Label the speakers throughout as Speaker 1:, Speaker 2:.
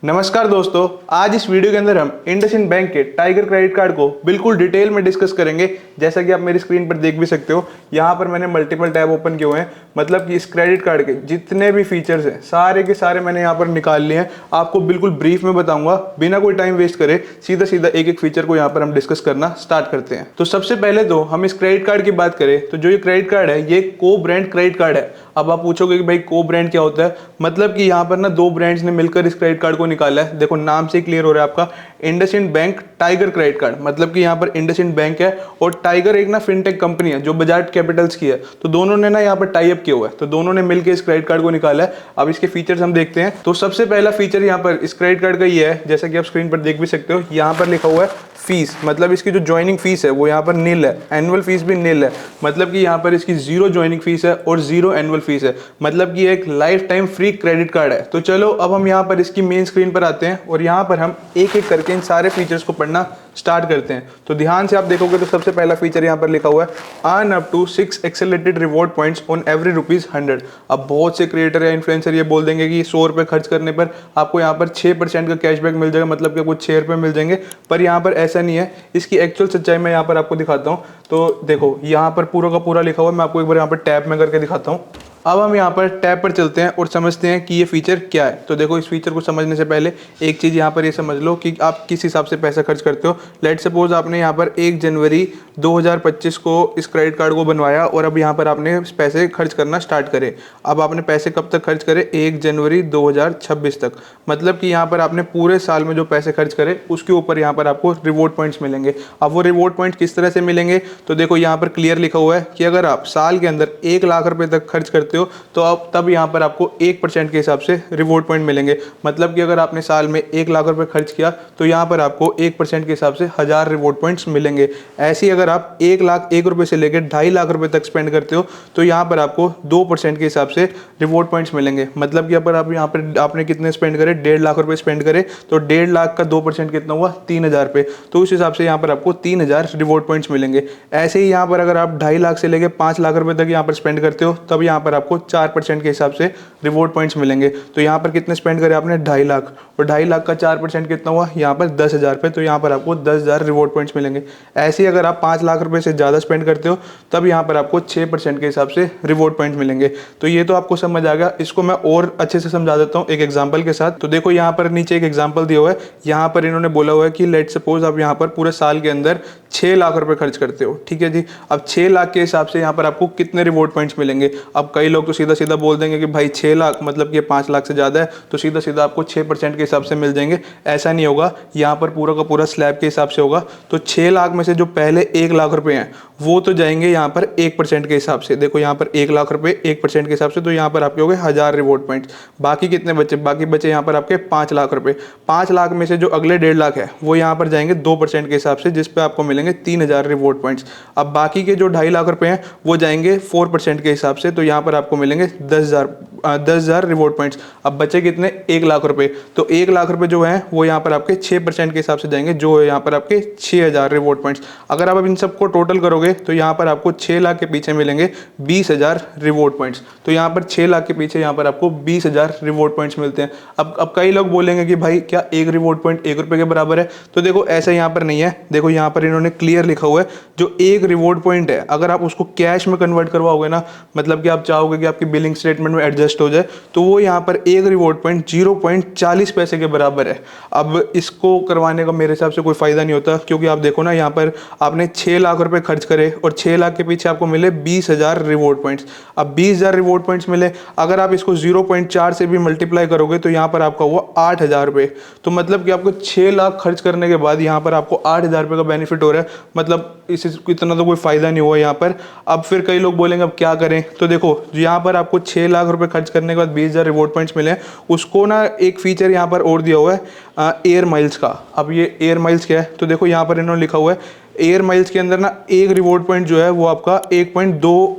Speaker 1: नमस्कार दोस्तों, आज इस वीडियो के अंदर हम इंडसइंड बैंक के टाइगर क्रेडिट कार्ड को बिल्कुल डिटेल में डिस्कस करेंगे। जैसा कि आप मेरी स्क्रीन पर देख भी सकते हो, यहाँ पर मैंने मल्टीपल टैब ओपन किए हुए हैं। मतलब कि इस क्रेडिट कार्ड के जितने भी फीचर्स हैं सारे के सारे मैंने यहाँ पर निकाल लिए हैं। आपको बिल्कुल ब्रीफ में बताऊंगा, बिना कोई टाइम वेस्ट करे सीधा सीधा एक एक फीचर को यहाँ पर हम डिस्कस करना स्टार्ट करते हैं। तो सबसे पहले तो हम इस क्रेडिट कार्ड की बात करें तो जो ये क्रेडिट कार्ड है ये को ब्रांड क्रेडिट कार्ड है। अब आप पूछोगे कि भाई को ब्रांड क्या होता है। मतलब कि यहाँ पर ना दो ब्रांड्स ने मिलकर इस क्रेडिट कार्ड को निकाला है। देखो नाम से क्लियर हो रहा है आपका, IndusInd bank tiger credit card. मतलब कि यहाँ पर इंडसइंड बैंक है और टाइगर एक ना फिनटेक कंपनी है जो बजाज कैपिटल्स की है। तो दोनों ने ना यहाँ पर टाई अप किया हुआ है, तो दोनों ने मिलकर इस क्रेडिट कार्ड को निकाला है। अब इसके फीचर्स हम देखते हैं। तो सबसे पहला फीचर यहाँ पर इस क्रेडिट कार्ड का ये है, जैसा कि आप स्क्रीन पर देख भी सकते हो, यहाँ पर लिखा हुआ है फीस। मतलब इसकी जो ज्वाइनिंग फीस है वो यहाँ पर नील है, एनुअल फीस भी नील है। मतलब कि यहाँ पर इसकी जीरो ज्वाइनिंग फीस है और जीरो एनुअल फीस है। मतलब कि एक life time free credit card है। तो चलो अब हम यहाँ पर इसकी मेन स्क्रीन पर आते हैं और यहाँ पर हम एक एक करके इन सारे फीचर्स को पढ़ना स्टार्ट करते हैं। तो ध्यान से आप देखोगे तो सबसे पहला फीचर यहाँ पर लिखा हुआ है earn up to 6 accelerated reward points on every ₹100। अब बहुत से क्रिएटर या इन्फ्लुएंसर ये बोल देंगे कि 100 रुपये खर्च करने पर आपको यहाँ पर 6% का कैशबैक मिल जाएगा, मतलब कि कुछ 6 रुपये मिल जाएंगे। पर यहाँ पर ऐसा नहीं है। इसकी एक्चुअल सच्चाई मैं यहाँ पर आपको दिखाता हूँ। तो देखो यहाँ पर पूरा का पूरा लिखा हुआ है। मैं आपको एक बार यहाँ पर टैप में करके दिखाता हूँ। अब हम यहाँ पर टैब पर चलते हैं और समझते हैं कि ये फीचर क्या है। तो देखो इस फीचर को समझने से पहले एक चीज़ यहाँ पर ये समझ लो कि आप किस हिसाब से पैसा खर्च करते हो। लेट सपोज आपने यहाँ पर 1 जनवरी 2025 को इस क्रेडिट कार्ड को बनवाया और अब यहाँ पर आपने पैसे खर्च करना स्टार्ट करे। अब आपने पैसे कब तक खर्च करे? 1 जनवरी 2026 तक। मतलब कि यहाँ पर आपने पूरे साल में जो पैसे खर्च करे उसके ऊपर यहाँ पर आपको रिवॉर्ड पॉइंट्स मिलेंगे। अब वो रिवॉर्ड पॉइंट्स किस तरह से मिलेंगे? तो देखो यहाँ पर क्लियर लिखा हुआ है कि अगर आप साल के अंदर 1 लाख रुपए तक खर्च करते हो तो अब तब यहाँ पर आपको 1% के हिसाब से रिवॉर्ड पॉइंट मिलेंगे। मतलब कि अगर आपने साल में 1 लाख रुपए खर्च किया तो यहाँ पर आपको 1% के हिसाब से 1000 रिवॉर्ड पॉइंट्स मिलेंगे। ऐसे ही अगर आप 1 लाख 1 रुपए से लेकर 2.5 लाख रुपए तक स्पेंड करते हो तो यहाँ पर आपको 2% के हिसाब से रिवॉर्ड पॉइंट्स मिलेंगे। मतलब कि अगर आप यहाँ पर आपने कितने स्पेंड करे, 1.5 लाख रुपए स्पेंड करे तो 1.5 लाख का 2% कितना हुआ? 3000 रुपये। तो उस हिसाब से यहाँ पर आपको 3000 रिवॉर्ड पॉइंट्स मिलेंगे। ऐसे ही यहाँ पर अगर आप 2.5 लाख से लेकर 5 लाख रुपए तक यहाँ पर स्पेंड करते हो तब यहाँ पर आपको 4% के हिसाब से रिवॉर्ड पॉइंट्स मिलेंगे। तो यहाँ पर कितने स्पेंड करे आपने? 2.5 लाख, और 2.5 लाख का 4% कितना हुआ? यहाँ पर 10,000 रुपये। तो यहाँ पर आपको 10,000 रिवॉर्ड पॉइंट्स मिलेंगे। ऐसे ही अगर आप 5 लाख रुपए से ज़्यादा स्पेंड करते हो तब यहाँ पर आपको 6% के हिसाब से रिवॉर्ड पॉइंट्स मिलेंगे। तो ये तो आपको समझ आ गया। इसको मैं और अच्छे से समझा देता हूँ एक एग्जाम्पल के साथ। तो देखो यहाँ पर नीचे एक एग्जाम्पल दिया हुआ है। यहाँ पर इन्होंने बोला हुआ है कि लेट सपोज आप यहाँ पर पूरे साल के अंदर 6 लाख रुपए खर्च करते हो, ठीक है जी। अब 6 लाख के हिसाब से यहाँ पर आपको कितने रिवॉर्ड पॉइंट्स मिलेंगे? अब कई लोग तो सीधा सीधा बोल देंगे कि भाई 6 लाख मतलब कि 5 लाख से ज़्यादा है तो सीधा सीधा आपको 6% के हिसाब से मिल जाएंगे। ऐसा नहीं होगा, यहाँ पर पूरा का पूरा स्लैब के हिसाब से होगा। तो 6 लाख में से जो पहले 1 लाख रुपए हैं वो तो जाएंगे यहाँ पर 1% के हिसाब से। देखो यहाँ पर 1 लाख रुपए 1% के हिसाब से, तो यहाँ पर आपके हो गए 1000 रिवॉर्ड पॉइंट्स। बाकी कितने बचे? बाकी बचे यहाँ पर आपके 5 लाख रुपए। 5 लाख में से जो अगले 1.5 लाख है वो यहाँ पर जाएंगे 2% के हिसाब से, जिस पे आपको मिलेंगे 3000 रिवॉर्ड पॉइंट्स। अब बाकी के जो 2.5 लाख रुपए हैं वो जाएंगे 4% के हिसाब से, तो यहाँ पर आपको मिलेंगे 10,000 रिवॉर्ड पॉइंट्स। अब बचे कितने? 1 लाख रुपए। तो 1 लाख रुपए जो है वो यहाँ पर आपके 6% के हिसाब से जाएंगे, जो है यहाँ पर आपके 6000 रिवॉर्ड पॉइंट्स। अगर आप अब इन सबको टोटल करोगे तो यहाँ पर आपको 6 लाख के पीछे मिलेंगे 20,000 रिवॉर्ड पॉइंट्स। तो यहाँ पर 6 लाख के पीछे यहाँ पर आपको 20,000 रिवॉर्ड पॉइंट्स मिलते हैं। अब कई लोग बोलेंगे कि भाई क्या एक रिवॉर्ड पॉइंट 1 रुपये के बराबर है? तो देखो ऐसा यहाँ पर नहीं है। देखो यहाँ पर इन्होंने क्लियर लिखा हुआ है, जो एक रिवॉर्ड पॉइंट है अगर आप उसको कैश में कन्वर्ट करवाओगे ना, मतलब कि आप चाहोगे कि आपकी बिलिंग स्टेटमेंट में एडजस्ट हो जाए, तो वो यहाँ पर एक रिवॉर्ड पॉइंट 0.40 पैसे के बराबर है। अब इसको करवाने का मेरे हिसाब से कोई फायदा नहीं होता, क्योंकि आप देखो ना यहाँ पर आपने 6 लाख रुपए खर्च करे और 6 लाख के पीछे आपको मिले 20,000 रिवॉर्ड पॉइंट्स। अब 20,000 रिवॉर्ड पॉइंट्स मिले, अगर आप इसको 0.4 से भी मल्टीप्लाई करोगे तो यहाँ पर आपका हुआ 8,000 रुपये। तो मतलब कि आपको 6 लाख खर्च करने के बाद यहाँ पर आपको 8,000 रुपये का बेनिफिट हो रहा है। मतलब इससे इतना तो कोई फायदा नहीं हुआ यहाँ पर। अब फिर कई लोग बोलेंगे अब क्या करें? तो देखो यहाँ पर आपको 6 लाख रुपए खर्च करने के बाद 20,000 रिवॉर्ड पॉइंट्स मिले, उसको ना एक फीचर यहाँ पर और दिया हुआ है एयर माइल्स का। अब ये एयर माइल्स क्या है? तो देखो यहाँ पर इन्होंने लिखा हुआ है एयर माइल्स के अंदर ना एक रिवॉर्ड पॉइंट जो है वो आपका 1.2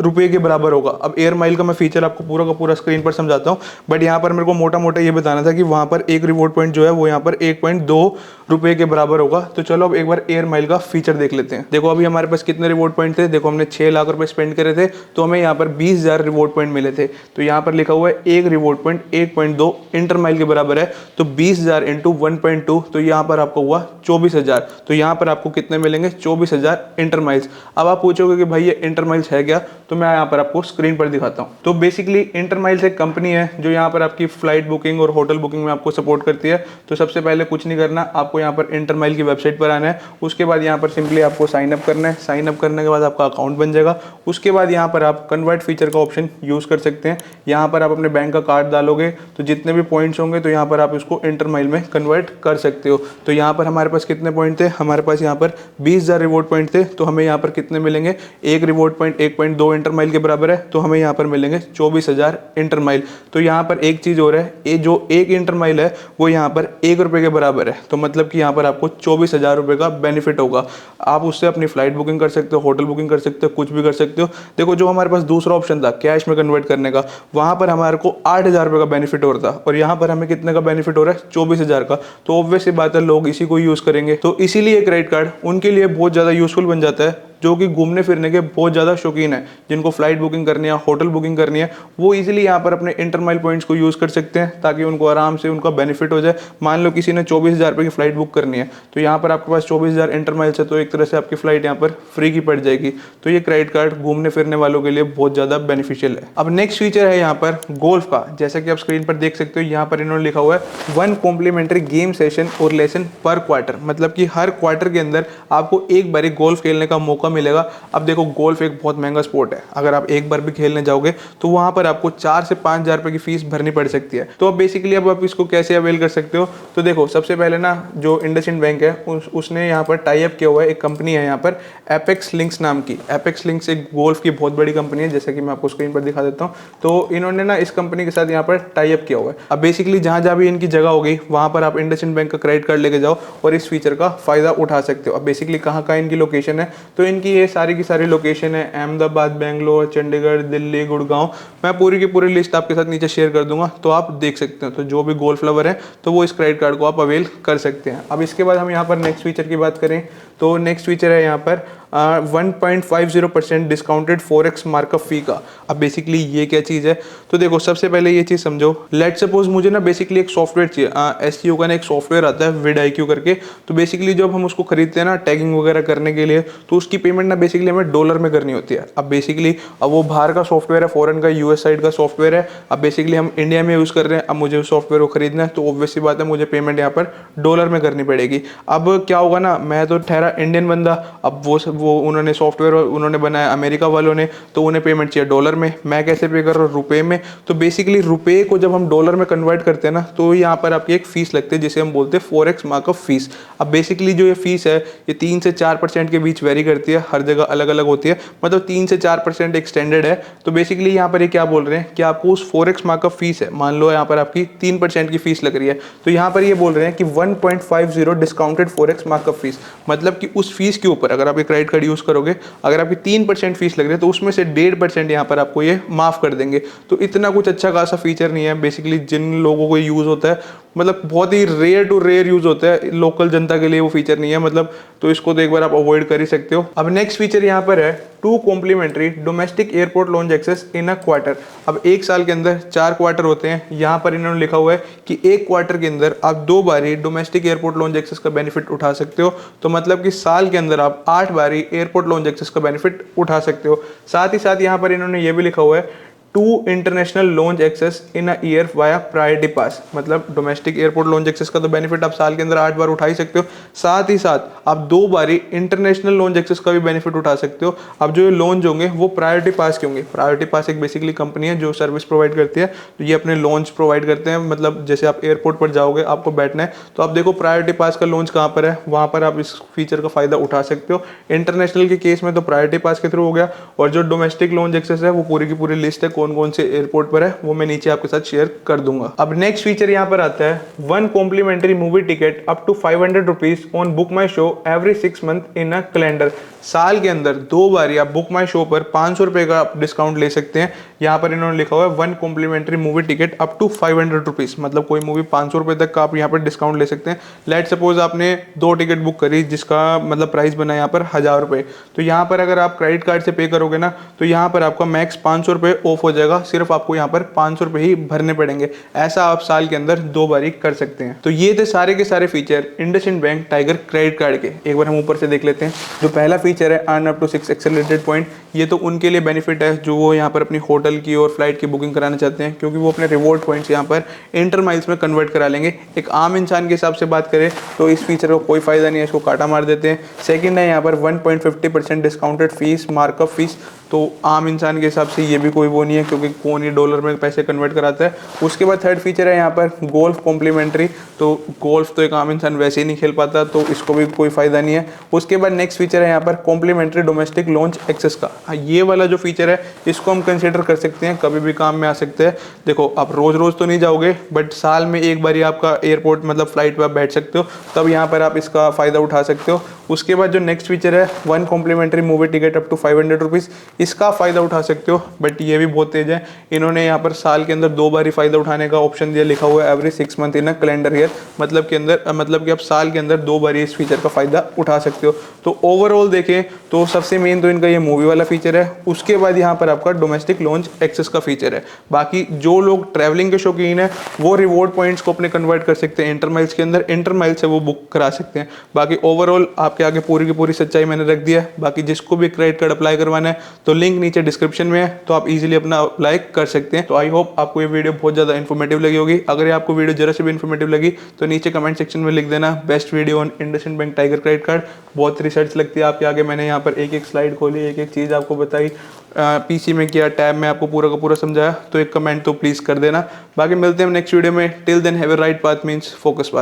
Speaker 1: रुपए के बराबर होगा। अब एयर माइल का मैं फीचर आपको पूरा का पूरा स्क्रीन पर समझाता हूँ, बट यहाँ पर मेरे को मोटा मोटा ये बताना था कि वहाँ पर एक रिवॉर्ड पॉइंट जो है वो यहाँ पर 1.2 रुपए के बराबर होगा। तो चलो अब एक बार एयर माइल का फीचर देख लेते हैं। देखो अभी हमारे पास कितने रिवॉर्ड पॉइंट थे, देखो हमने 6 लाख रुपए स्पेंड करे थे तो हमें यहाँ पर 20,000 रिवॉर्ड पॉइंट मिले थे। तो यहाँ पर लिखा हुआ है एक रिवॉर्ड पॉइंट 1.2 इंटर माइल के बराबर है, तो 20,000 इंटू 1.2 तो यहाँ पर आपको हुआ 24,000। तो यहाँ पर आपको कितने मिलेंगे, 24,000 इंटर माइल्स। अब आप पूछोगे कि भाई ये इंटर माइल्स है क्या, तो मैं यहाँ पर आपको स्क्रीन पर दिखाता हूँ। तो बेसिकली इंटर माइल्स एक कंपनी है जो यहाँ पर आपकी फ्लाइट बुकिंग और होटल बुकिंग में आपको सपोर्ट करती है। तो सबसे पहले कुछ नहीं करना, आपको यहाँ पर इंटर माइल की वेबसाइट पर आना है। उसके बाद यहाँ पर सिंपली आपको साइन अप करना है। साइन अप करने के बाद आपका अकाउंट बन जाएगा। उसके बाद यहाँ पर आप कन्वर्ट फीचर का ऑप्शन यूज़ कर सकते हैं। यहाँ पर आप अपने बैंक का कार्ड डालोगे तो जितने भी पॉइंट्स होंगे तो यहाँ पर आप इसको इंटर माइल में कन्वर्ट कर सकते हो। तो यहाँ पर हमारे पास कितने पॉइंट थे, हमारे पास यहाँ पर 20,000 रिवॉर्ड पॉइंट थे। तो हमें यहाँ पर कितने मिलेंगे, एक रिवॉर्ड पॉइंट 1.2 इंटर माइल के बराबर है, तो हमें यहाँ पर मिलेंगे 24,000 इंटर माइल। तो यहाँ पर एक चीज़ और है, ये जो एक इंटर माइल है वो यहाँ पर 1 रुपये के बराबर है। तो मतलब कि यहाँ पर आपको 24,000 रुपये का बेनिफिट होगा। आप उससे अपनी फ्लाइट बुकिंग कर सकते हो, होटल बुकिंग कर सकते हो, कुछ भी कर सकते हो। देखो जो हमारे पास दूसरा ऑप्शन था कैश में कन्वर्ट करने का, वहाँ पर हमारे को 8,000 रुपये का बेनिफिट हो रहा था और यहाँ पर हमें कितने का बेनिफिट हो रहा है, 24,000 का। तो ऑब्वियस सी बात है लोग इसी को यूज़ करेंगे। तो इसीलिए क्रेडिट कार्ड उनके लिए बहुत ज़्यादा यूजफुल बन जाता है जो कि घूमने फिरने के बहुत ज़्यादा शौकीन है, जिनको फ्लाइट बुकिंग करनी है, होटल बुकिंग करनी है, वो इजीली यहाँ पर अपने इंटर माइल पॉइंट्स को यूज़ कर सकते हैं ताकि उनको आराम से उनका बेनिफिट हो जाए। मान लो किसी ने 24,000 रुपये की फ्लाइट बुक करनी है तो यहाँ पर आपके पास 24,000 इंटर माइल्स है, तो एक तरह से आपकी फ्लाइट यहाँ पर फ्री की पड़ जाएगी। तो ये क्रेडिट कार्ड घूमने फिरने वालों के लिए बहुत ज़्यादा बेनिफिशियल है। अब नेक्स्ट फीचर है यहाँ पर गोल्फ का। जैसा कि आप स्क्रीन पर देख सकते हो, यहाँ पर इन्होंने लिखा हुआ है 1 कॉम्प्लीमेंट्री गेम सेशन और लेसन पर क्वार्टर, मतलब कि हर क्वार्टर के अंदर आपको एक बारी गोल्फ खेलने का मौका मिलेगा। अब देखो गोल्फ एक बहुत महंगा स्पोर्ट है, अगर आप एक बार भी खेलने जाओगे तो वहां पर आपको 4 से 5,000 रुपए की फीस भरनी पड़ सकती है। तो अब बेसिकली अब आप इसको कैसे अवेल कर सकते हो, तो देखो सबसे पहले ना जो इंडसइंड बैंक है उसने यहाँ पर टाई अप किया हुआ है, एक कंपनी है यहाँ पर एपेक्स लिंक्स नाम की। एपेक्स लिंक्स एक गोल्फ की बहुत बड़ी कंपनी है, जैसा कि मैं आपको स्क्रीन पर दिखा देता हूँ। तो इन्होंने ना इस कंपनी के साथ यहाँ पर टाई अप किया हुआ है। अब बेसिकली जहाँ जहाँ भी इनकी जगह होगी वहाँ पर आप इंडसइंड बैंक का क्रेडिट कार्ड लेके जाओ और इस फीचर का फायदा उठा सकते हो। अब बेसिकली कहाँ कहाँ इनकी लोकेशन है, तो इनकी ये सारी की सारी लोकेशन है अहमदाबाद, बेंगलोर, चंडीगढ़, दिल्ली, गुड़गांव। मैं पूरी की पूरी लिस्ट आपके साथ नीचे शेयर कर दूंगा तो आप देख सकते हैं। तो जो भी गोल्फ लवर है तो वो इस क्रेडिट कार्ड को आप अवेल कर सकते हैं। अब इसके बाद हम यहाँ पर नेक्स्ट फीचर की बात करें तो नेक्स्ट फीचर है यहाँ पर 1.50% डिस्काउंटेड फॉरेक्स मार्कअप फी का। अब बेसिकली ये क्या चीज़ है, तो देखो सबसे पहले ये चीज़ समझो। लेट सपोज मुझे ना बेसिकली एक सॉफ्टवेयर चाहिए, एसईओ का ना एक सॉफ्टवेयर आता है विडआईक्यू करके। तो बेसिकली जब हम उसको खरीदते हैं ना टैगिंग वगैरह करने के लिए, तो उसकी पेमेंट ना बेसिकली हमें डॉलर में करनी होती है। अब बेसिकली अब वो बाहर का सॉफ्टवेयर है, फॉरेन का, यूएस साइड का सॉफ्टवेयर है। अब बेसिकली हम इंडिया में यूज़ कर रहे हैं, अब मुझे उस सॉफ्टवेयर को खरीदना है तो ऑब्वियस सी बात है मुझे पेमेंट यहाँ पर डॉलर में करनी पड़ेगी। अब क्या होगा ना, मैं तो ठहरा इंडियन बंदा, अब वो उन्होंने सॉफ्टवेयर उन्होंने बनाया अमेरिका वालों ने, तो उन्हें पेमेंट चाहिए डॉलर में। मैं कैसे पे कर रहा हूँ, रुपए में। तो बेसिकली रुपए को जब हम डॉलर में कन्वर्ट करते हैं ना तो यहाँ पर आपकी एक फीस लगती है जिसे हम बोलते हैं फॉरेक्स मार्कअप फीस। अब बेसिकली जो ये फीस है ये 3 से 4% के बीच वेरी करती है, हर जगह अलग अलग होती है, मतलब 3 से 4% एक स्टैंडर्ड है। तो बेसिकली यहाँ पर ये क्या बोल रहे हैं कि आपको उस फॉरेक्स मार्कअप फीस है, मान लो यहाँ पर आपकी 3% की फीस लग रही है, तो यहाँ पर ये बोल रहे हैं कि 1.50 डिस्काउंटेड फॉरेक्स मार्कअप फीस, मतलब कि उस फीस के ऊपर अगर आप ये क्रेडिट कार्ड यूज़ करोगे, अगर आपकी 3% फीस लग रही है तो उसमें से 1.5% यहाँ पर आपको ये माफ़ कर देंगे। तो इतना कुछ अच्छा खासा फीचर नहीं है। बेसिकली जिन लोगों को यूज़ होता है, मतलब बहुत ही रेयर टू रेयर यूज़ होता है, लोकल जनता के लिए वो फीचर नहीं है, मतलब तो इसको तो एक बार आप अवॉइड कर ही सकते हो। अब नेक्स्ट फीचर यहाँ पर है 2 complimentary domestic airport lounge access in a quarter. अब एक साल के अंदर 4 क्वार्टर होते हैं, यहाँ पर इन्होंने लिखा हुआ है कि एक क्वार्टर के अंदर आप 2 बारी डोमेस्टिक एयरपोर्ट लॉन्च एक्सेस का बेनिफिट उठा सकते हो। तो मतलब कि साल के अंदर आप 8 बारी एयरपोर्ट लॉन्च एक्सेस का बेनिफिट उठा सकते हो। साथ ही साथ यहाँ पर इन्होंने ये भी लिखा हुआ है 2 international lounge access in a year via priority pass, मतलब डोमेस्टिक एयरपोर्ट लॉन्च एक्सेस का तो बेनिफिट आप साल के अंदर 8 बार उठा ही सकते हो। साथ ही साथ आप 2 बारी इंटरनेशनल लॉन्च एक्सेस का भी बेनिफिट उठा सकते हो। अब जो ये लॉन्च होंगे वो प्रायोरिटी पास के होंगे। प्रायोरिटी पास एक बेसिकली कंपनी है जो सर्विस प्रोवाइड करती है, तो ये अपने लॉन्च प्रोवाइड करते हैं। मतलब जैसे आप एयरपोर्ट पर जाओगे, आपको बैठना है, तो आप देखो प्रायोरिटी पास का लॉन्च कहाँ पर है, वहाँ पर आप इस फीचर का फायदा उठा सकते हो। इंटरनेशनल के केस में तो प्रायोरिटी पास के थ्रू हो गया, और जो डोमेस्टिक लॉन्च एक्सेस है वो पूरी की पूरी लिस्ट है कौन कौन से एयरपोर्ट पर है वो मैं नीचे आपके साथ शेयर कर दूंगा। अब नेक्स्ट फीचर यहाँ पर आता है 1 complimentary movie ticket up to 500 rupees on Book My Show every 6 month in a calendar. साल के अंदर 2 बार आप बुक माई शो पर 500 रुपए का डिस्काउंट ले सकते हैं। यहाँ पर इन्होंने लिखा हुआ है 1 complimentary movie ticket up to 500 rupees, मतलब कोई मूवी 500 रुपए तक का आप यहाँ पर डिस्काउंट ले सकते हैं। लेट सपोज आपने 2 टिकट बुक करी जिसका मतलब प्राइस बना यहाँ पर 1000 रुपए, तो यहाँ पर अगर आप क्रेडिट कार्ड से पे करोगे ना तो यहाँ पर आपका मैक्स 500 रुपए ऑफ हो जाएगा, सिर्फ आपको यहाँ पर 500 रुपए ही भरने पड़ेंगे। ऐसा आप साल के अंदर 2 बार ही कर सकते हैं। तो ये थे सारे के सारे feature IndusInd bank tiger credit card के। एक बार हम ऊपर से देख लेते हैं। जो पहला फीचर है earn up to 6 accelerated point, ये तो उनके लिए बेनिफिट है जो वो यहाँ पर अपनी होटल की और फ्लाइट की बुकिंग कराना चाहते हैं, क्योंकि वो अपने रिवॉर्ड पॉइंट्स यहाँ पर इंटर माइल्स में कन्वर्ट करा लेंगे। एक आम इंसान के हिसाब से बात करें तो इस फीचर को कोई फायदा नहीं है, इसको काटा मार देते हैं। सेकंड है यहाँ पर 1.50% डिस्काउंटेड फीस मार्कअप फीस, तो आम इंसान के हिसाब से ये भी कोई वो नहीं है, क्योंकि कौन ही डॉलर में पैसे कन्वर्ट कराता है। उसके बाद थर्ड फीचर है यहाँ पर गोल्फ कॉम्प्लीमेंट्री, तो गोल्फ तो एक आम इंसान वैसे ही नहीं खेल पाता, तो इसको भी कोई फायदा नहीं है। उसके बाद नेक्स्ट फीचर है यहाँ पर कॉम्प्लीमेंट्री डोमेस्टिक लॉन्च एक्सेस का। ये वाला जो फीचर है इसको हम कंसिडर कर सकते हैं, कभी भी काम में आ सकते हैं। देखो आप रोज रोज तो नहीं जाओगे, बट साल में एक बार ही आपका एयरपोर्ट मतलब फ्लाइट पर आप बैठ सकते हो, तब यहाँ पर आप इसका फायदा उठा सकते हो। उसके बाद जो नेक्स्ट फीचर है 1 complimentary movie ticket up to 500 rupees, इसका फायदा उठा सकते हो, बट ये भी बहुत तेज है। इन्होंने यहाँ पर साल के अंदर 2 बार ही फायदा उठाने का ऑप्शन दिया, लिखा हुआ है every 6 month in a calendar year, मतलब के अंदर मतलब कि आप साल के अंदर 2 बार ही इस फीचर का फायदा उठा सकते हो। तो ओवरऑल देखें तो सबसे मेन तो इनका ये मूवी वाला फीचर है। उसके बाद यहाँ पर आपका डोमेस्टिक लॉन्च एक्सेस का फीचर है। बाकी जो लोग ट्रैवलिंग के शौकीन है वो रिवॉर्ड पॉइंट्स को अपने कन्वर्ट कर सकते हैं इंटर माइल्स के अंदर, इंटर माइल से वो बुक करा सकते हैं। बाकी ओवरऑल आपके आगे पूरी की पूरी सच्चाई मैंने रख दिया है। बाकी जिसको भी क्रेडिट कार्ड अप्लाई करवाना है तो लिंक नीचे डिस्क्रिप्शन में है, तो आप इजीली अपना अप्लाई कर सकते हैं। तो आई होप आपको ये वीडियो बहुत ज़्यादा इन्फॉर्मेटिव लगी होगी। अगर ये आपको वीडियो जरा से भी इन्फॉर्मेटिव लगी तो नीचे कमेंट सेक्शन में लिख देना best video on IndusInd bank tiger credit card. बहुत रिसर्च लगती है आपके आगे, मैंने यहाँ पर एक एक स्लाइड खोली, एक एक चीज़ आपको बताई, पीसी में किया, टैब में आपको पूरा का पूरा समझाया। तो एक कमेंट तो प्लीज़ कर देना। बाकी मिलते हैं नेक्स्ट वीडियो में। Till then have a right path means focus path.